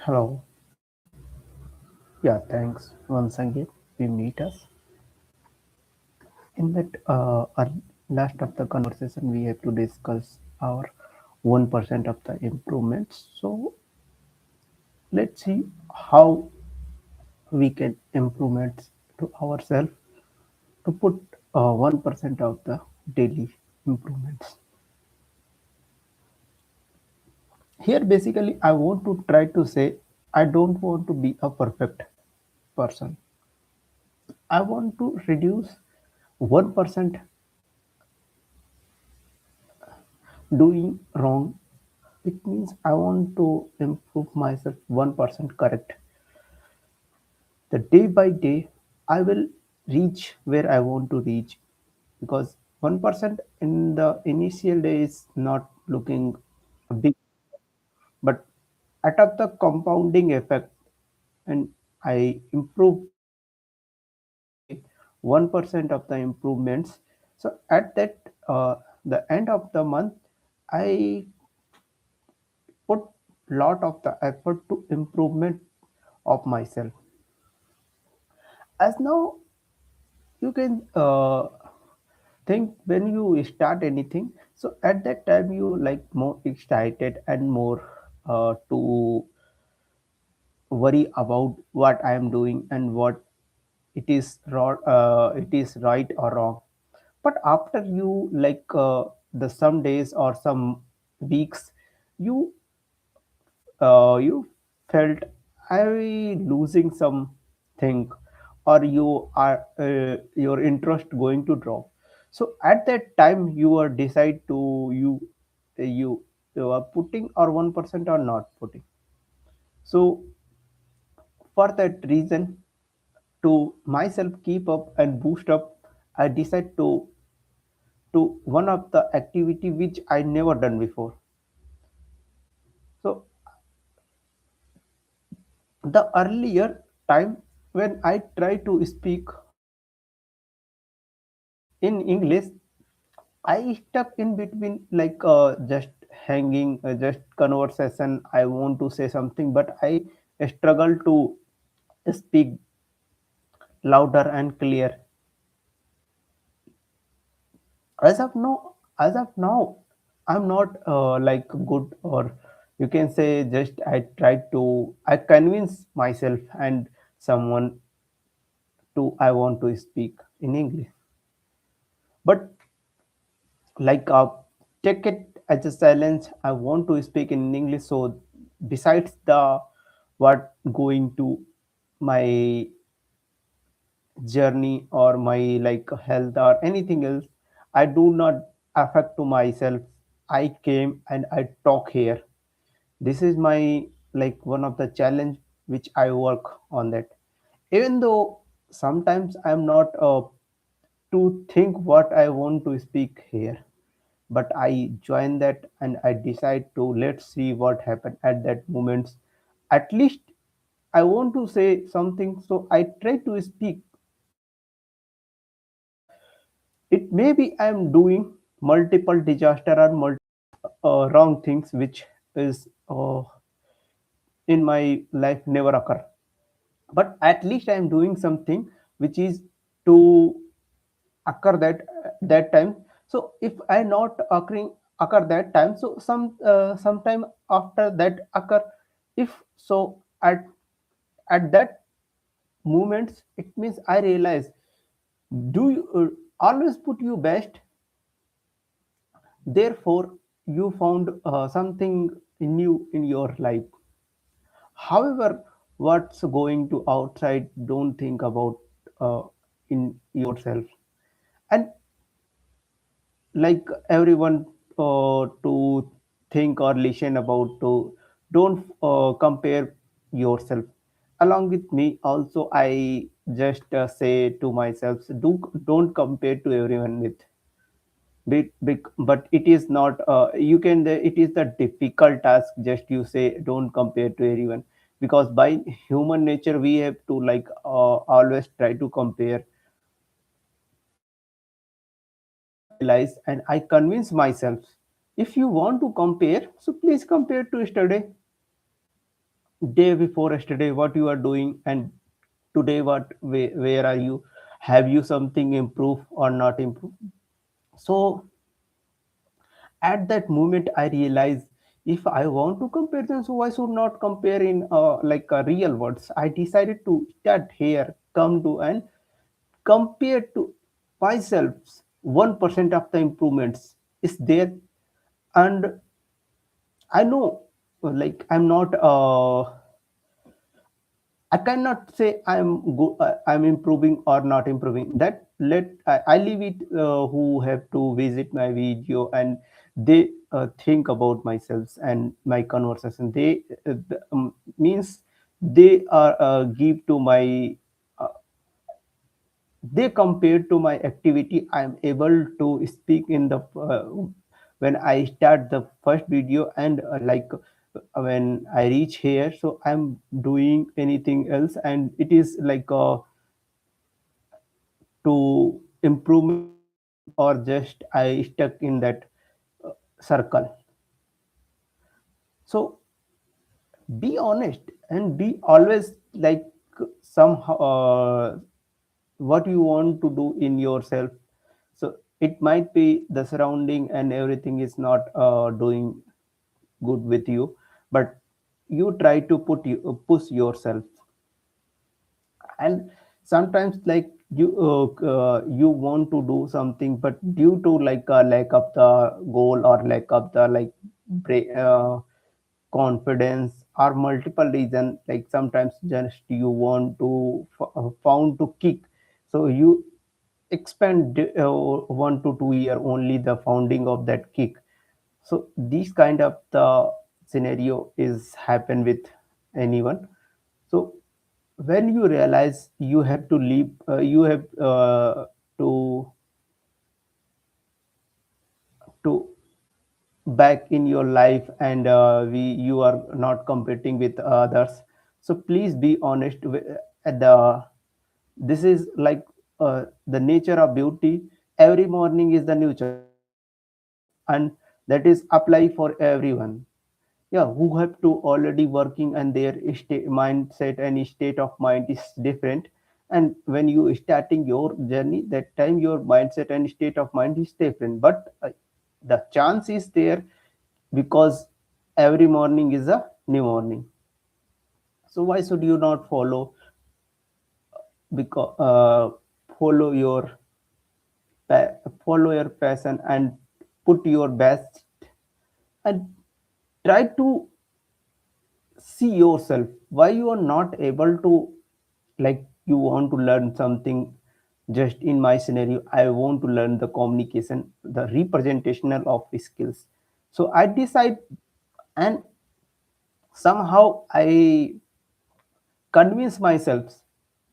Hello. Yeah, thanks once again. We meet us. In that our last of the conversation, we have to discuss our 1% of the improvements. So let's see how we can improvements to ourselves to put 1% of the daily improvements. Here, basically, I want to try to say I don't want to be a perfect person. I want to reduce 1% doing wrong. It means I want to improve myself 1% correct. The day by day, I will reach where I want to reach because 1% in the initial day is not looking big, but out of the compounding effect, and I improve every day 1% of the improvements. So at that the end of the month, I put lot of the effort to improvement of myself. As now you can think when you start anything, so at that time you like more excited and more to worry about what I am doing and what it is right or wrong. But after you like the some days or some weeks, you you felt I losing something, or you are your interest going to drop. So at that time you are decide to you you are putting or 1% or not putting. So for that reason, to myself keep up and boost up, I decide to one of the activity which I never done before. So the earlier time when I try to speak in English, I stuck in between like just hanging, just conversation. I want to say something, but I struggle to speak louder and clear. As of now, I'm not like good, or you can say just I convince myself and someone to I want to speak in English, but like take it as a challenge. I want to speak in English. So besides the what going to my journey or my like health or anything else, I do not affect to myself. I came and I talk here. This is my like one of the challenge which I work on that. Even though sometimes I'm not to think what I want to speak here, but I join that and I decide to let's see what happened at that moment. At least I want to say something, so I try to speak. It may be I'm doing multiple disaster or wrong things which is in my life never occur, but at least I'm doing something which is to occur that time. So if I not occur that time, so sometime after that occur, if so at that moments, it means I realize, do you always put your best, therefore you found something new in your life. However, what's going to outside, don't think about in yourself. And like everyone to think or listen about, to don't compare yourself. Along with me also, I just say to myself, don't compare to everyone with but it is not you can it is the difficult task. Just you say don't compare to everyone, because by human nature we have to like always try to compare. But I realize and I convince myself, if you want to compare, so please compare to yesterday. day before yesterday what you are doing, and today where are you, have you something improve or not improve. So at that moment I realized, if I want to compare them, so I should not compare in real words. I decided to start here, come to and compare to myself. 1% of the improvements is there. And I know, like, I'm not I cannot say I'm good, I'm improving or not improving. That I leave it who have to visit my video, and they think about myself and my conversation. They means they are give to my they compare to my activity. I am able to speak in the when I start the first video, and when I reach here, so I'm doing anything else, and it is like to improvement or just I stuck in that circle. So be honest and be always like somehow what you want to do in yourself. So it might be the surrounding and everything is not doing good with you, but you try to push yourself. And sometimes like you want to do something, but due to like a lack of the goal or lack of the like confidence or multiple reason, like sometimes just you want to found to kick, so you expand 1 to 2 year only the founding of that kick. So this kind of the scenario is happen with anyone. So when you realize you have to leave, you have to to back in your life, and we you are not competing with others. So please be honest at the this is like the nature of beauty. Every morning is the new choice, and that is apply for everyone, yeah, who have to already working, and their mindset and state of mind is different. And when you starting your journey, that time your mindset and state of mind is different, but the chance is there, because every morning is a new morning. So why should you not because follow your follow your passion and put your best, and try to see yourself why you are not able to, like, you want to learn something. Just in my scenario, I want to learn the communication, the representational of skills. So I decide, and somehow I convince myself,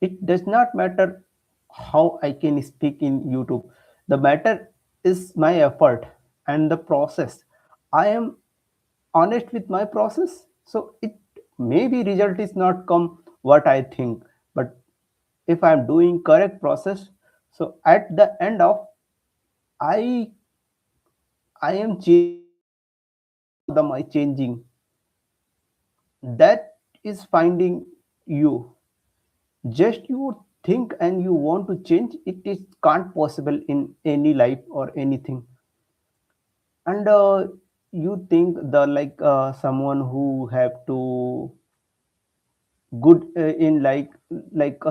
it does not matter how I can speak in YouTube. The matter is my effort and the process. I am honest with my process. So it maybe result is not come what I think, but if I'm doing correct process, so at the end of, i I am changing how the my changing, that is finding you. Just you think and you want to change, it is can't possible in any life or anything. And you think the like someone who have to good in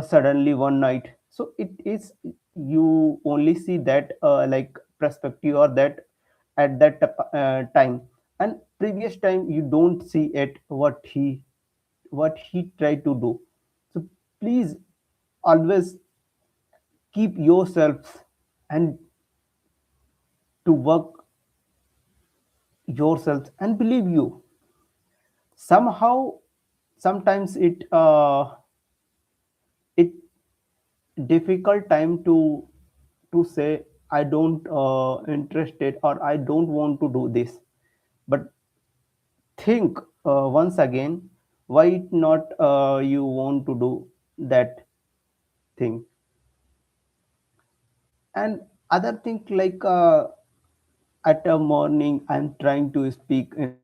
suddenly one night, so it is you only see that like perspective or that at that time, and previous time you don't see it what he tried to do. So please always keep yourself and to work yourself and believe you. Somehow sometimes it difficult time to say I don't interested or I don't want to do this, but think once again, why it not you want to do that thing. And other thing like at a morning I'm trying to speak in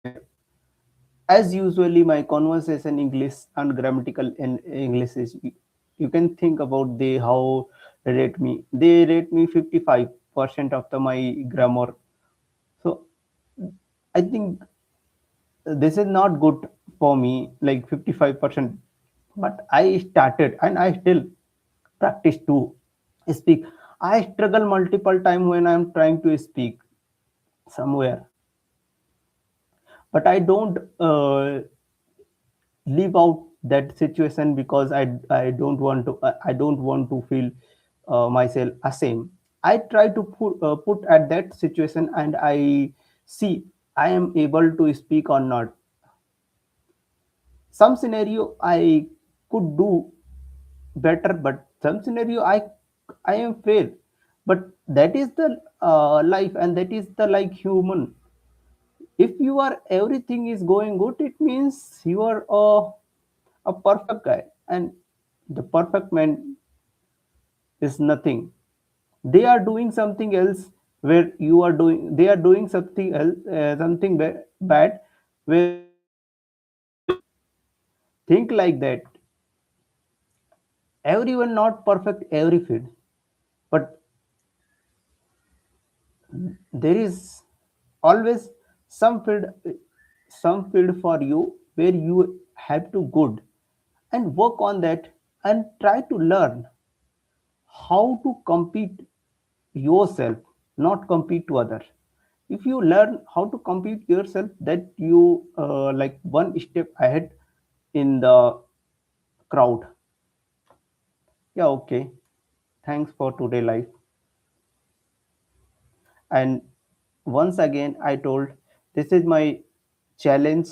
my As usually my conversation English and grammatical in English is, you can think about they how they rate me 55% of the my grammar. So I think this is not good for me, like 55%. But I started and I still practice to speak. I struggle multiple time when I'm trying to speak somewhere, but I don't leave out that situation because I don't want to I don't want to feel myself ashamed. I try to put at that situation and I see I am able to speak or not. Some scenario I could do better, but some scenario I am fail. But that is the life, and that is the like human. If you are everything is going good, it means you are a perfect guy, and the perfect man is nothing. They are doing something else where you are doing. They are doing something else, something bad, where you are doing something good. Think like that. Everyone not perfect every field, but there is always some field, some field for you where you have to good and work on that and try to learn how to compete yourself, not compete to others. If you learn how to compete yourself, that you like one step ahead in the crowd. Yeah, okay. Thanks for today life. And once again I told, this is my challenge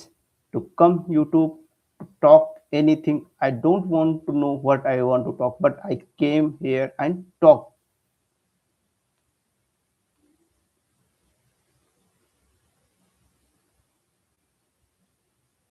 to come YouTube to talk anything. I don't want to know what I want to talk, but I came here and talk.